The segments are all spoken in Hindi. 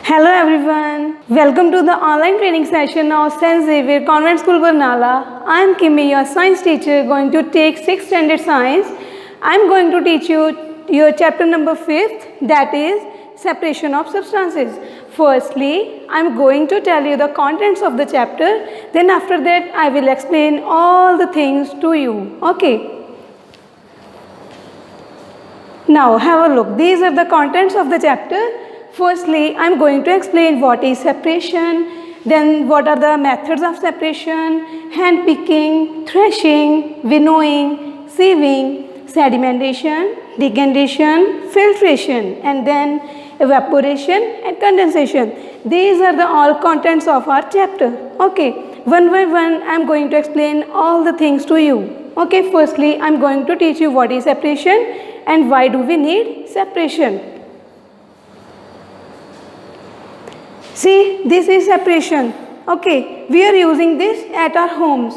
Hello everyone, welcome to the online training session of St. Xavier Convent School Barnala. I am Kimmy, your science teacher, going to take 6th standard science. I am going to teach you your chapter number 5th, that is separation of substances. Firstly, I am going to tell you the contents of the chapter, then after that I will explain all the things to you. Okay. Now have a look. These are the contents of the chapter. Firstly, I am going to explain what is separation, then what are the methods of separation, hand picking, threshing, winnowing, sieving, sedimentation, decantation, filtration, and then evaporation and condensation. These are the all contents of our chapter. Okay, one by one I am going to explain all the things to you. Okay, firstly I am going to teach you what is separation and why do we need separation. See, this is separation. Okay, we are using this at our homes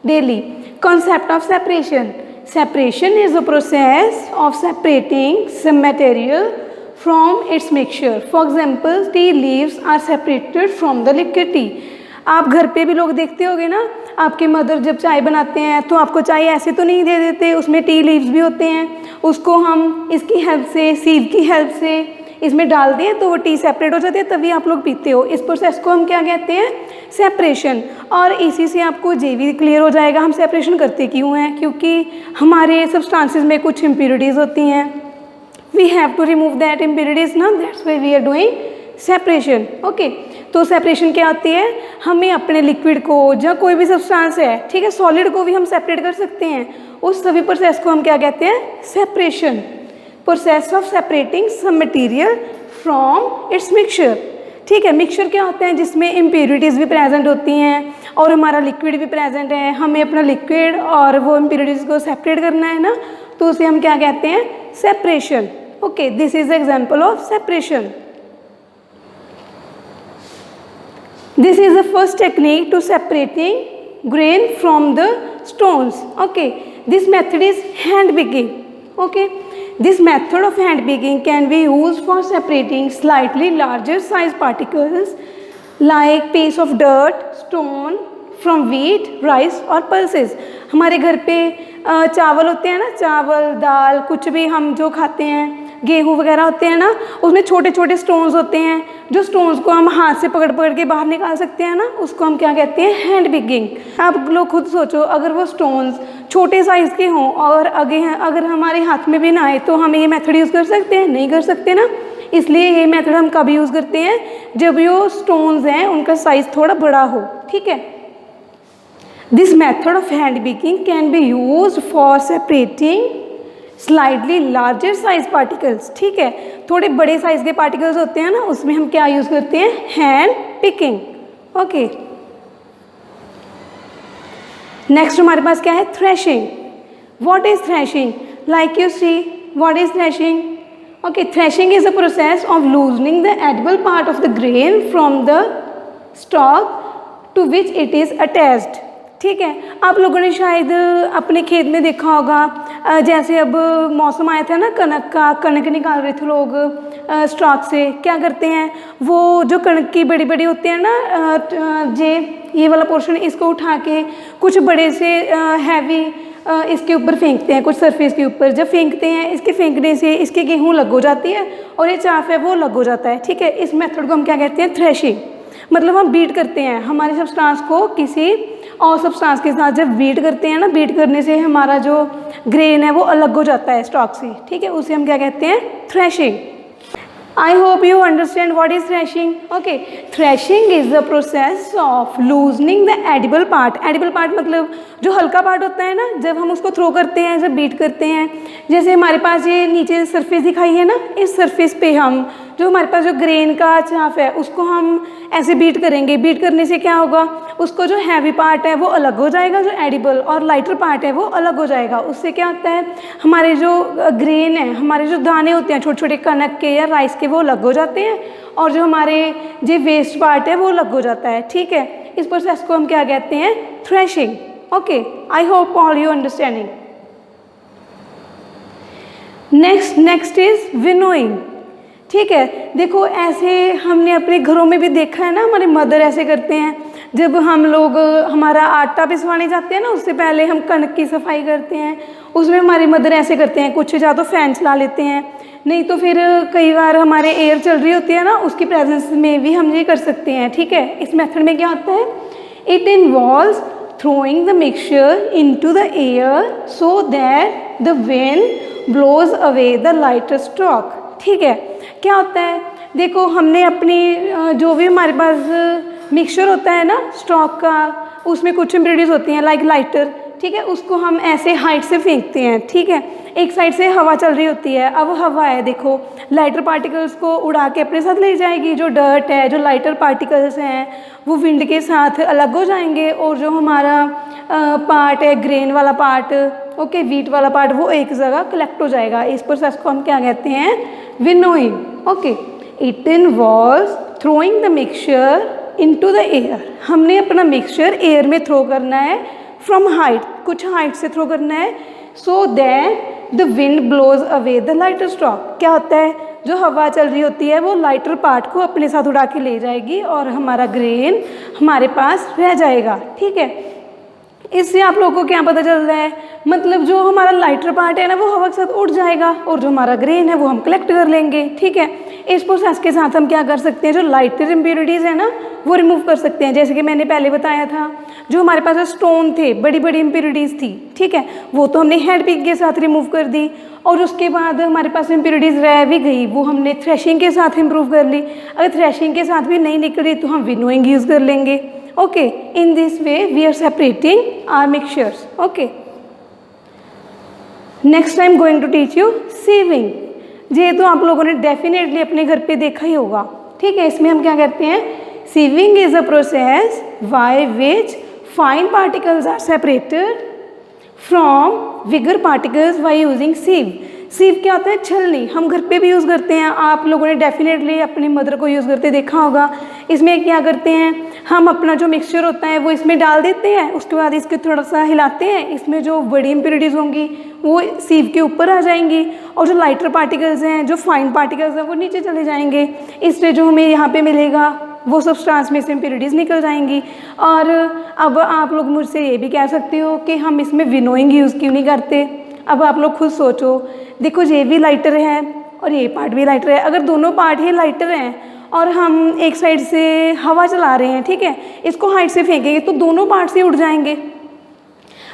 daily. Concept of separation. Separation is the process of separating some material from its mixture. For example, tea leaves are separated from the liquid tea. आप घर पे भी लोग देखते होंगे ना, आपके मदर जब चाय बनाते हैं तो आपको चाय ऐसे तो नहीं दे देते, उसमें टी लीव्स भी होते हैं. उसको हम इसकी हेल्प से, सीव की हेल्प से इसमें डाल दें तो वो टी सेपरेट हो जाती है, तभी आप लोग पीते हो. इस प्रोसेस को हम क्या कहते हैं? सेपरेशन. और इसी से आपको ये भी क्लियर हो जाएगा हम सेपरेशन करते क्यों हैं, क्योंकि हमारे सब्सटेंसेस में कुछ इम्प्योरिटीज़ होती हैं. We have to remove that impurities ना, that's why we are doing separation. Okay, तो सेपरेशन क्या होती है? हमें अपने लिक्विड को या कोई भी सब्सटेंस है, ठीक है, सॉलिड को भी हम सेपरेट कर सकते हैं. उस सभी प्रोसेस को हम क्या कहते हैं? Separation. Process of separating some material from its mixture. ठीक है, मिक्सचर क्या होते हैं? जिसमें इम्प्योरिटीज़ भी प्रेजेंट होती हैं और हमारा लिक्विड भी प्रेजेंट है. हमें अपना लिक्विड और वो इम्प्योरिटीज़ को सेपरेट करना है ना, तो उसे हम क्या कहते हैं? Separation. Okay, this is example of separation. This is the first technique to separating grain from the stones. Okay, this method is hand picking. Okay, this method of hand picking can be used for separating slightly larger size particles like piece of dirt, stone from wheat, rice और pulses. हमारे घर पे चावल होते हैं ना, चावल दाल कुछ भी हम जो खाते हैं, गेहूँ वगैरह होते हैं ना, उसमें छोटे छोटे स्टोन्स होते हैं. जो स्टोन्स को हम हाथ से पकड़ पकड़ के बाहर निकाल सकते हैं ना, उसको हम क्या कहते हैं? Hand picking. आप लोग खुद सोचो, अगर वो स्टोन्स छोटे साइज़ के हों और अगर हमारे हाथ में भी ना आए तो हम ये मेथड यूज़ कर सकते हैं? नहीं कर सकते ना. इसलिए ये मेथड हम कब यूज़ करते हैं? जब वो स्टोन्स हैं उनका साइज़ थोड़ा बड़ा हो. ठीक है. This method of hand picking can be used for separating slightly larger size particles. ठीक है, थोड़े बड़े साइज के पार्टिकल्स होते हैं ना, उसमें हम क्या यूज़ करते हैं? Hand picking. ओके, नेक्स्ट हमारे पास क्या है? Threshing. What is threshing? Like you see, what is threshing? Okay, threshing is a process of loosening the edible part of the grain from the stalk to which it is attached. ठीक है, आप लोगों ने शायद अपने खेत में देखा होगा, जैसे अब मौसम आया था ना कनक का, कनक निकाल रहे थे लोग स्टॉक से. क्या करते हैं? वो जो कनक की बड़ी बड़ी होते हैं ना, ये वाला पोर्शन, इसको उठा के कुछ बड़े से हैवी इसके ऊपर फेंकते हैं, कुछ सरफेस के ऊपर. जब फेंकते हैं, इसके फेंकने से इसकी गेहूँ लग हो जाती है और ये चाफ है वो लग हो जाता है. ठीक है, इस मेथड को हम क्या कहते हैं? थ्रेशिंग. मतलब हम बीट करते हैं हमारे सब्सटेंस को किसी और सब्सटेंस के साथ. जब बीट करते हैं ना, बीट करने से हमारा जो ग्रेन है वो अलग हो जाता है स्टॉक से. ठीक है, उसे हम क्या कहते हैं? Threshing. I hope you understand what is threshing. Okay, threshing is the process of loosening the edible part. Edible part मतलब जो हल्का पार्ट होता है ना, जब हम उसको थ्रो करते हैं, जब बीट करते हैं. जैसे हमारे पास ये नीचे सरफेस दिखाई है ना, इस सरफेस पे हम जो हमारे पास जो ग्रेन का चाफ है उसको हम ऐसे बीट करेंगे. बीट करने से क्या होगा? उसको जो हैवी पार्ट है वो अलग हो जाएगा, जो एडिबल और लाइटर पार्ट है वो अलग हो जाएगा. उससे क्या होता है? हमारे जो ग्रेन है, हमारे जो दाने होते हैं छोटे छोटे कनक के या राइस के, वो अलग हो जाते हैं और जो हमारे जो वेस्ट पार्ट है वो अलग हो जाता है. ठीक है, इस प्रोसेस को हम क्या कहते हैं? Threshing. Okay, I hope all you understanding. Next is winnowing. ठीक है। देखो ऐसे हमने अपने घरों में भी देखा है ना, हमारे मदर ऐसे करते हैं। जब हम लोग हमारा आटा पिसवाने जाते हैं ना, उससे पहले हम कणक की सफाई करते हैं, उसमें हमारी मदर ऐसे करते हैं, कुछ या तो फैन चला लेते हैं, नहीं तो फिर कई बार हमारे एयर चल रही होती है ना, उसकी प्रेजेंस में भी हम ये कर सकते हैं। ठीक है, इस मेथड में क्या होता है, it involves throwing the mixture into the air so that the wind blows away the lighter stalk। ठीक है, क्या होता है, देखो हमने अपनी जो भी हमारे पास मिक्सचर होता है ना स्टॉक का, उसमें कुछ इम्प्योरिटीज होती हैं लाइक लाइटर। ठीक है, उसको हम ऐसे हाइट से फेंकते हैं। ठीक है, एक साइड से हवा चल रही होती है, अब हवा है, देखो लाइटर पार्टिकल्स को उड़ा के अपने साथ ले जाएगी। जो डर्ट है, जो लाइटर पार्टिकल्स हैं, वो विंड के साथ अलग हो जाएंगे, और जो हमारा पार्ट है, ग्रेन वाला पार्ट, ओके, व्हीट वाला पार्ट, वो एक जगह कलेक्ट हो जाएगा। इस प्रोसेस को हम क्या कहते हैं, winnowing. Okay, it involves throwing the mixture into the air. हमने अपना मिक्सचर एयर में थ्रो करना है, फ्रॉम हाइट, कुछ हाइट से थ्रो करना है, so that the wind blows away the lighter stalk. क्या होता है, जो हवा चल रही होती है वो लाइटर पार्ट को अपने साथ उड़ा के ले जाएगी और हमारा ग्रेन हमारे पास रह जाएगा। ठीक है, इससे आप लोगों को क्या पता चल रहा है, मतलब जो हमारा लाइटर पार्ट है ना वो हवा के साथ उड़ जाएगा, और जो हमारा ग्रेन है वो हम कलेक्ट कर लेंगे। ठीक है, इस प्रोसेस के साथ हम क्या कर सकते हैं, जो लाइटर इम्प्योरिटीज़ है ना वो रिमूव कर सकते हैं। जैसे कि मैंने पहले बताया था, जो हमारे पास स्टोन थे, बड़ी बड़ी इम्प्योरिटीज़ थी, ठीक है, वो तो हमने हैंड पिक के साथ रिमूव कर दी, और उसके बाद हमारे पास इम्प्योरिटीज़ रह भी गई, वो हमने थ्रेशिंग के साथ इम्प्रूव कर ली। अगर थ्रेशिंग के साथ भी नहीं निकल रही तो हम विनोइंग यूज़ कर लेंगे। Okay, in this way we are separating our mixtures. Okay, next I am going to teach you sieving. ये तो आप लोगों ने डेफिनेटली अपने घर पे देखा ही होगा। ठीक है, इसमें हम क्या करते हैं, sieving is a process by which fine particles are separated from bigger particles by using sieve. Sieve क्या होता है, छलनी, हम घर पे भी यूज़ करते हैं, आप लोगों ने डेफिनेटली अपनी मदर को यूज़ करते देखा होगा। इसमें क्या करते हैं, हम अपना जो मिक्सचर होता है वो इसमें डाल देते हैं, उसके बाद इसको थोड़ा सा हिलाते हैं, इसमें जो बड़ी इम्प्योरिटीज़ होंगी वो सीव के ऊपर आ जाएंगी, और जो लाइटर पार्टिकल्स हैं, जो फाइन पार्टिकल्स हैं, वो नीचे चले जाएंगे। इससे जो हमें यहाँ पे मिलेगा वो सब्सटेंस में से इम्प्योरिटीज़ निकल जाएंगी। और अब आप लोग मुझसे ये भी कह सकते हो कि हम इसमें विनोइंग यूज़ क्यों नहीं करते। अब आप लोग खुद सोचो, देखो ये भी लाइटर है और ये पार्ट भी लाइटर है, अगर दोनों पार्ट ही लाइटर हैं और हम एक साइड से हवा चला रहे हैं, ठीक है, इसको हाइट से फेंकेंगे तो दोनों पार्ट से उड़ जाएंगे।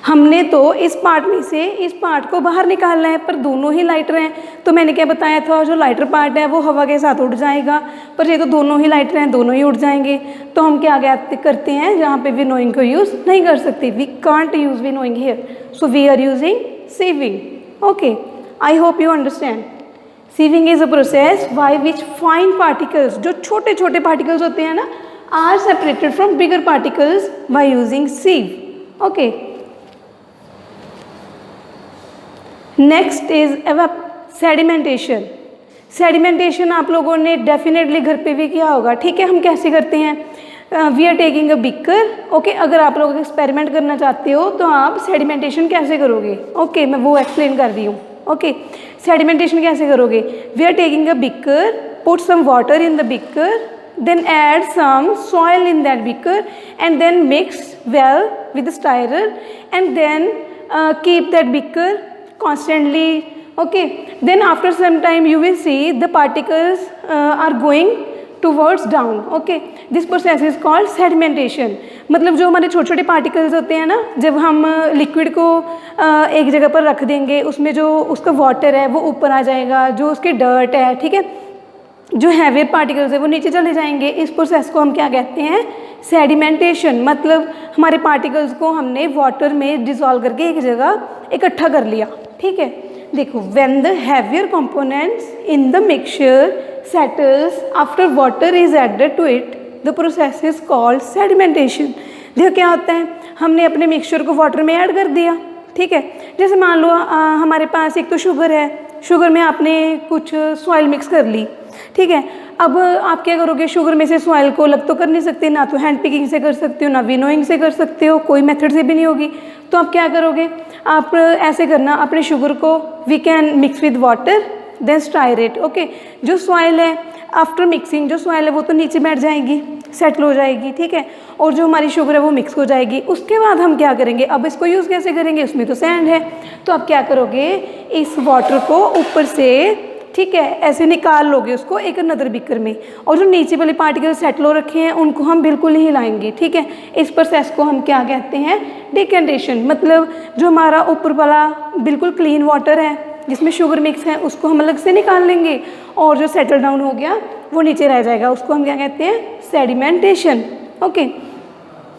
हमने तो इस पार्ट में से इस पार्ट को बाहर निकालना है, पर दोनों ही लाइटर हैं, तो मैंने क्या बताया था, जो लाइटर पार्ट है वो हवा के साथ उड़ जाएगा, पर ये तो दोनों ही लाइटर हैं, दोनों ही उड़ जाएंगे। तो हम क्या करते हैं, जहाँ पे विनोइंग को यूज़ नहीं कर सकते, we can't use winnowing here, so we are using sieving. Okay, I hope you understand. Sieving is a process by which fine particles, जो छोटे छोटे पार्टिकल्स होते हैं ना, are separated from bigger particles by using sieve. Okay, next is sedimentation. Sedimentation आप लोगों ने डेफिनेटली घर पे भी किया होगा। ठीक है, हम कैसे करते हैं, we are taking a beaker. Okay, अगर आप लोग एक्सपेरिमेंट करना चाहते हो तो आप सेडिमेंटेशन कैसे करोगे, ओके, मैं वो एक्सप्लेन कर रही हूँ। ओके, सेडिमेंटेशन कैसे करोगे, we are taking a beaker, put some water in the beaker, then add some soil in that beaker and then mix well with the stirrer and then keep that beaker constantly. Okay, then after some time you will see the particles are going towards down. Okay, this process is called sedimentation। मतलब जो हमारे छोटे छोटे पार्टिकल्स होते हैं ना, जब हम लिक्विड को एक जगह पर रख देंगे, उसमें जो उसका वाटर है वो ऊपर आ जाएगा, जो उसके डर्ट है, ठीक है, जो हैवियर पार्टिकल्स है वो नीचे चले जाएंगे। इस प्रोसेस को हम क्या कहते हैं, सेडिमेंटेशन। मतलब हमारे पार्टिकल्स को हमने वाटर में डिसॉल्व करके एक जगह इकट्ठा कर लिया। ठीक है, देखो, when the heavier components in the mixture settles after water is added to it, the process is called sedimentation. देखो क्या होता है, हमने अपने मिक्सचर को वाटर में ऐड कर दिया। ठीक है, जैसे मान लो हमारे पास एक तो शुगर है, शुगर में आपने कुछ सॉइल मिक्स कर ली। ठीक है, अब आप क्या करोगे, शुगर में से सॉइल को अलग तो कर नहीं सकते, ना तो हैंड पिकिंग से कर सकते हो, ना विनोइंग से कर सकते हो, कोई मेथड से भी नहीं होगी। तो आप क्या करोगे, आप ऐसे करना, अपने शुगर को we can mix with water then stir it. Okay, जो सॉइल है आफ्टर मिक्सिंग, जो सॉइल है वो तो नीचे बैठ जाएगी, सेटल हो जाएगी, ठीक है, और जो हमारी शुगर है वो मिक्स हो जाएगी। उसके बाद हम क्या करेंगे, अब इसको यूज़ कैसे करेंगे, उसमें तो सैंड है, तो आप क्या करोगे, इस वाटर को ऊपर से, ठीक है, ऐसे निकाल लोगे उसको एक अनदर बीकर में, और जो नीचे वाले पार्टिकल सेटल हो रखे हैं उनको हम बिल्कुल नहीं हिलाएंगे, ठीक है। इस प्रोसेस को हम क्या कहते हैं, डिकेंटेशन। मतलब जो हमारा ऊपर वाला बिल्कुल क्लीन वाटर है जिसमें शुगर मिक्स है उसको हम अलग से निकाल लेंगे, और जो सेटल डाउन हो गया वो नीचे रह जाएगा, उसको हम क्या कहते हैं, sedimentation. Okay,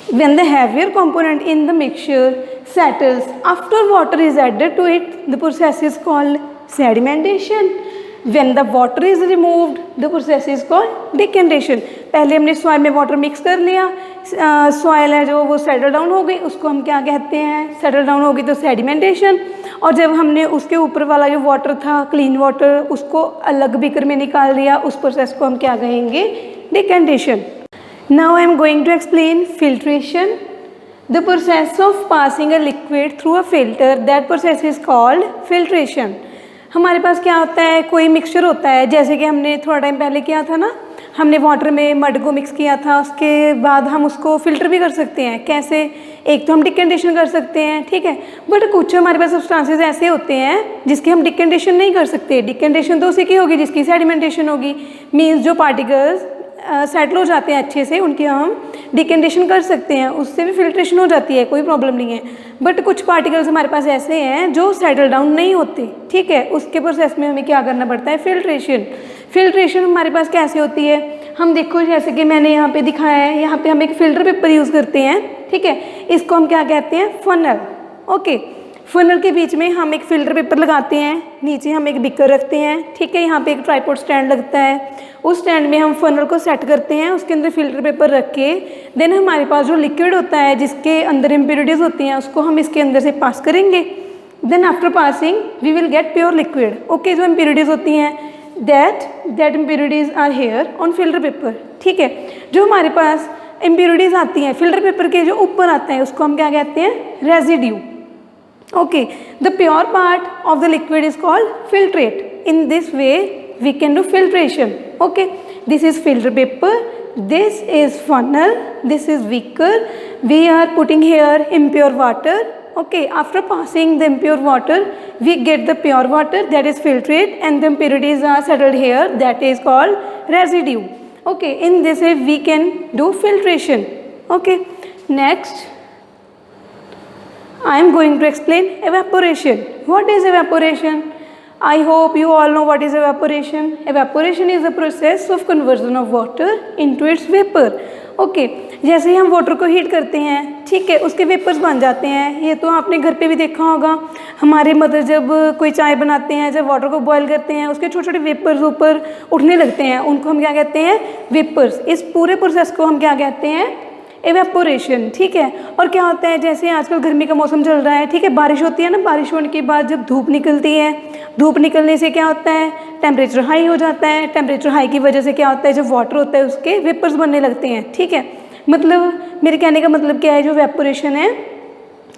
when the heavier component in the mixture settles after water is added to it, the process is called sedimentation. When the water is removed, the process is called decantation. पहले हमने सॉइल में वाटर मिक्स कर लिया, सॉइल है जो वो सेटल डाउन हो गई, उसको हम क्या कहते हैं, सेटल डाउन हो गई तो सेडिमेंटेशन। और जब हमने उसके ऊपर वाला जो वाटर था क्लीन वाटर उसको अलग बीकर में निकाल दिया, उस प्रोसेस को हम क्या कहेंगे, decantation. Now I am going to explain filtration. The process of passing a liquid through a filter, that process is called filtration. हमारे पास क्या होता है, कोई मिक्सचर होता है, जैसे कि हमने थोड़ा टाइम पहले किया था ना, हमने वाटर में मड को मिक्स किया था, उसके बाद हम उसको फिल्टर भी कर सकते हैं। कैसे, एक तो हम डिकेंटेशन कर सकते हैं, ठीक है, बट कुछ हमारे पास सब्सटेंसेस ऐसे होते हैं जिसकी हम डिकेंटेशन नहीं कर सकते। डिकेंटेशन तो उसी की होगी जिसकी सेडिमेंटेशन होगी, मीन्स जो पार्टिकल्स सेटल हो जाते हैं अच्छे से उनकी हम डिकेंटेशन कर सकते हैं, उससे भी फिल्ट्रेशन हो जाती है, कोई प्रॉब्लम नहीं है। बट कुछ पार्टिकल्स हमारे पास ऐसे हैं जो सेटल डाउन नहीं होते, ठीक है, उसके प्रोसेस में हमें क्या करना पड़ता है, फिल्ट्रेशन। फिल्ट्रेशन हमारे पास कैसे होती है, हम देखो जैसे कि मैंने यहाँ पे दिखाया है, यहाँ पे हम एक फिल्टर पेपर यूज़ करते हैं, ठीक है, इसको हम क्या कहते हैं, फनल। ओके, फनल के बीच में हम एक फिल्टर पेपर लगाते हैं, नीचे हम एक बिकर रखते हैं, ठीक है, यहाँ पे एक ट्राइपॉड स्टैंड लगता है, उस स्टैंड में हम फनल को सेट करते हैं, उसके अंदर फिल्टर पेपर रख के देन हमारे पास जो लिक्विड होता है जिसके अंदर इम्प्योरिटीज़ होती हैं उसको हम इसके अंदर से पास करेंगे। Then after passing we will get pure liquid. Okay, जो इम्प्योरिटीज़ होती हैं that impurities are here on filter paper, ठीक है। जो हमारे पास इम्प्योरिटीज़ आती हैं फिल्टर पेपर के जो ऊपर आता है उसको हम क्या कहते हैं, residue. Okay, the pure part of the liquid is called filtrate. In this way, we can do filtration. Okay, this is filter paper, this is funnel, this is beaker. We are putting here impure water. Okay, after passing the impure water, we get the pure water, that is filtrate, and the impurities are settled here, that is called residue. Okay, in this way we can do filtration. Okay, next I am going to explain evaporation. What is evaporation? I hope you all know what is evaporation. Evaporation is the process of conversion of water into its vapor. Okay, जैसे ही हम वाटर को हीट करते हैं, ठीक है, उसके वेपर्स बन जाते हैं। ये तो आपने घर पे भी देखा होगा, हमारे मदर जब कोई चाय बनाते हैं, जब वाटर को बॉयल करते हैं, उसके छोटे छोटे वेपर्स ऊपर उठने लगते हैं, उनको हम क्या कहते हैं, वेपर्स। इस पूरे प्रोसेस को हम क्या कहते हैं, एवेपोरेशन, ठीक है। और क्या होता है, जैसे आजकल गर्मी का मौसम चल रहा है, ठीक है, बारिश होती है ना, बारिश होने के बाद जब धूप निकलती है, धूप निकलने से क्या होता है, टेम्परेचर हाई हो जाता है। टेम्परेचर हाई की वजह से क्या होता है, जो वाटर होता है उसके वेपर्स बनने लगते हैं, ठीक है। मतलब मेरे कहने का मतलब क्या है, जो वेपोरेशन है,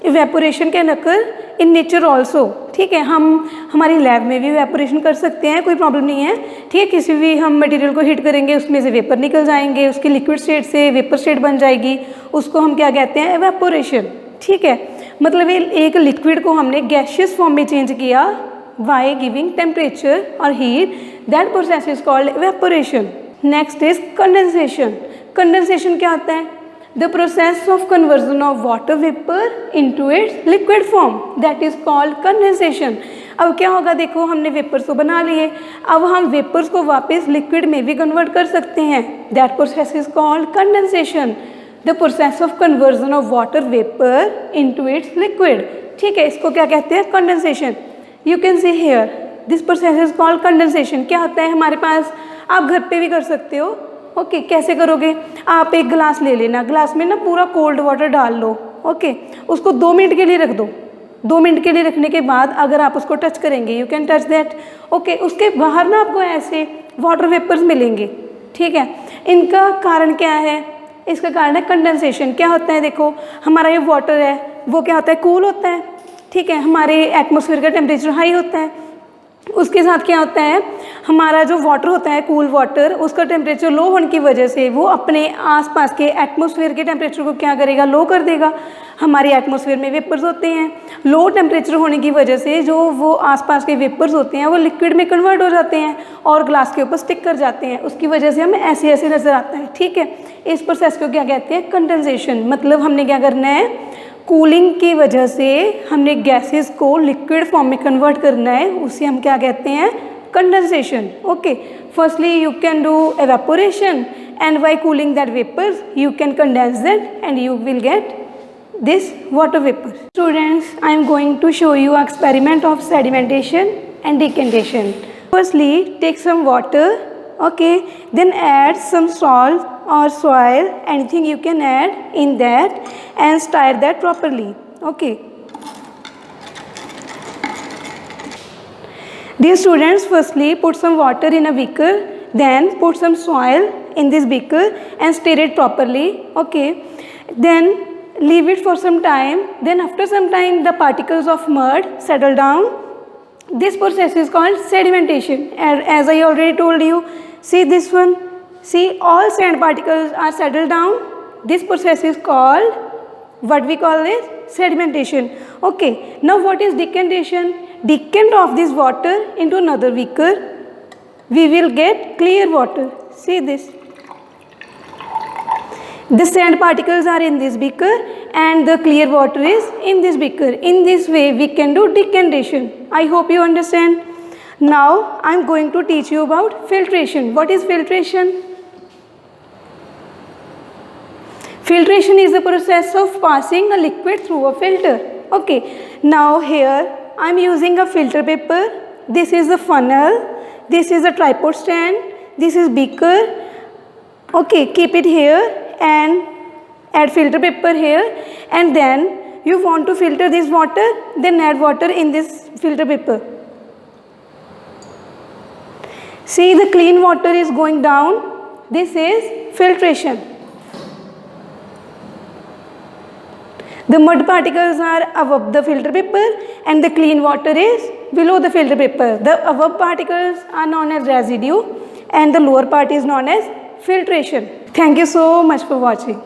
evaporation can occur in nature also, ठीक है। हम हमारी लैब में भी इवेपोरेशन कर सकते हैं, कोई प्रॉब्लम नहीं है, ठीक है। किसी भी हम मटेरियल को हीट करेंगे, उसमें से वेपर निकल जाएंगे, उसकी लिक्विड स्टेट से वेपर स्टेट बन जाएगी, उसको हम क्या कहते हैं, इवेपोरेशन, ठीक है। मतलब एक लिक्विड को हमने गैसियस फॉर्म में चेंज किया बाय गिविंग टेम्परेचर और heat, that process is called evaporation. Next is condensation. Condensation क्या होता है, the process of conversion of water vapor into its liquid form, that is called condensation. अब क्या होगा, देखो हमने वेपर्स को बना लिए, अब हम वेपर्स को वापस लिक्विड में भी कन्वर्ट कर सकते हैं, that process is called condensation. The process of conversion of water vapour into its liquid, ठीक है, इसको क्या कहते हैं, condensation. You can see here this process is called condensation. क्या होता है हमारे पास, आप घर पे भी कर सकते हो। ओके, कैसे करोगे, आप एक गिलास ले लेना, गिलास में ना पूरा कोल्ड वाटर डाल लो, ओके, उसको 2 मिनट के लिए रख दो। 2 मिनट के लिए रखने के बाद अगर आप उसको टच करेंगे, you can touch that, okay, उसके बाहर ना आपको ऐसे वाटर वेपर्स मिलेंगे, ठीक है। इनका कारण क्या है, इसका कारण है कंडेंसेशन। क्या होता है, देखो हमारा ये वाटर है वो क्या होता है, कूल होता है, ठीक है, हमारे एटमॉस्फेयर का टेम्परेचर हाई होता है, उसके साथ क्या होता है, हमारा जो वाटर होता है, कूल वाटर, उसका टेम्परेचर लो होने की वजह से वो अपने आसपास के एटमॉस्फेयर के टेम्परेचर को क्या करेगा, लो कर देगा। हमारी एटमॉस्फेयर में वेपर्स होते हैं, लो टेम्परेचर होने की वजह से जो वो आसपास के वेपर्स होते हैं वो लिक्विड में कन्वर्ट हो जाते हैं और ग्लास के ऊपर स्टिक कर जाते हैं। उसकी वजह से हमें ऐसे ऐसे नज़र आता है, ठीक है। इस प्रोसेस को क्या कहते हैं, कंडेंसेशन। मतलब हमने क्या करना है, कूलिंग की वजह से हमने गैसेस को लिक्विड फॉर्म में कन्वर्ट करना है, उसे हम क्या कहते हैं, condensation. Okay, firstly you can do evaporation and by cooling that vapors you can condense that and you will get this water vapor. Students, I am going to show you experiment of sedimentation and decantation. Firstly, take some water, okay, then add some salt or soil, anything you can add in that and stir that properly. Okay. Dear students, firstly put some water in a beaker, then put some soil in this beaker and stir it properly. Okay. Then leave it for some time. Then after some time the particles of mud settle down. This process is called sedimentation. As I already told you, see this one. See, all sand particles are settled down. This process is called, what we call is sedimentation. Okay. Now what is decantation? Decant of this water into another beaker. We will get clear water. See this. The sand particles are in this beaker and the clear water is in this beaker. In this way we can do decantation. I hope you understand. Now I am going to teach you about filtration. What is filtration? Filtration is the process of passing a liquid through a filter. Okay. Now here I am using a filter paper. This is the funnel. This is a tripod stand. This is beaker. Okay, keep it here and add filter paper here, and then you want to filter this water, then add water in this filter paper. See, the clean water is going down. This is filtration. The mud particles are above the filter paper and the clean water is below the filter paper. The above particles are known as residue and the lower part is known as filtration. Thank you so much for watching.